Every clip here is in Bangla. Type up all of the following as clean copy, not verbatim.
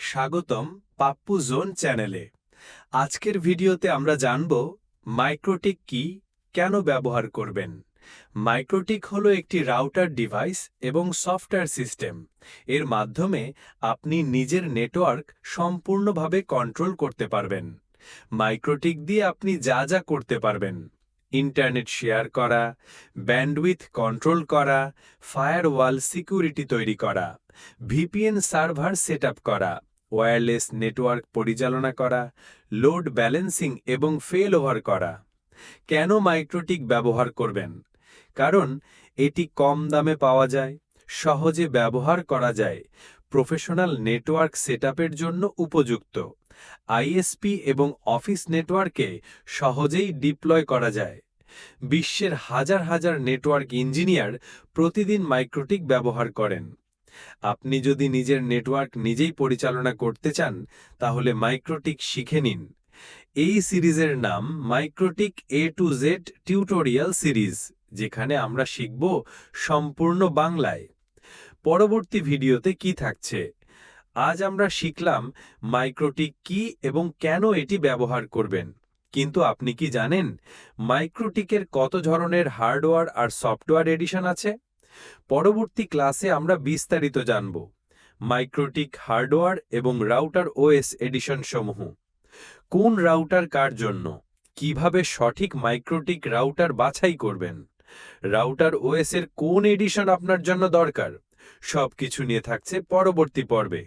স্বাগতম পাপ্পু জোন চ্যানেলে। আজকের ভিডিওতে আমরা জানব মাইক্রোটিক কি, কেন ব্যবহার করবেন। মাইক্রোটিক হলো একটি রাউটার ডিভাইস এবং সফটওয়্যার সিস্টেম। এর মাধ্যমে আপনি নিজের নেটওয়ার্ক সম্পূর্ণভাবে কন্ট্রোল করতে পারবেন। মাইক্রোটিক দিয়ে আপনি যা যা করতে পারবেন: ইন্টারনেট শেয়ার করা, ব্যান্ডউইথ কন্ট্রোল করা, ফায়ারওয়াল সিকিউরিটি তৈরি করা, ভিপিএন সার্ভার সেটআপ করা, ওয়্যারলেস নেটওয়ার্ক পরিচালনা করা, লোড ব্যালেন্সিং এবং ফেল ওভার করা। কেন মাইক্রোটিক ব্যবহার করবেন? কারণ এটি কম দামে পাওয়া যায়, সহজে ব্যবহার করা যায়, প্রফেশনাল নেটওয়ার্ক সেটআপের জন্য উপযুক্ত, আইএসপি এবং অফিস নেটওয়ার্কে সহজেই ডিপ্লয় করা যায়। বিশ্বের হাজার হাজার নেটওয়ার্ক ইঞ্জিনিয়ার প্রতিদিন মাইক্রোটিক ব্যবহার করেন। আপনি যদি নিজের নেটওয়ার্ক নিজেই পরিচালনা করতে চান, তাহলে মাইক্রোটিক শিখে নিন। এই সিরিজের নাম MikroTik A to Z tutorial series, যেখানে আমরা শিখব সম্পূর্ণ বাংলায়। পরবর্তী ভিডিওতে কি থাকছে? আজ আমরা শিখলাম মাইক্রোটিক কি এবং কেন এটি ব্যবহার করবেন। কিন্তু আপনি কি জানেন মাইক্রোটিকের কত ধরনের হার্ডওয়্যার আর সফটওয়্যার এডিশন আছে? পরবর্তী ক্লাসে আমরা বিস্তারিত জানব মাইক্রোটিক হার্ডওয়্যার এবং রাউটার ওএস এডিশন সমূহ। কোন রাউটার কার জন্য, কিভাবে সঠিক মাইক্রোটিক রাউটার বাছাই করবেন, রাউটার ওএস এর কোন এডিশন আপনার জন্য দরকার, সবকিছু নিয়ে থাকছে পরবর্তী পর্বে।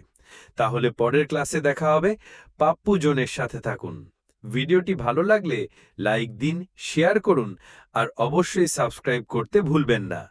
তাহলে পরের ক্লাসে দেখা হবে। পাপ্পু জোনের সাথে থাকুন। ভিডিওটি ভালো লাগলে লাইক দিন, শেয়ার করুন আর অবশ্যই সাবস্ক্রাইব করতে ভুলবেন না।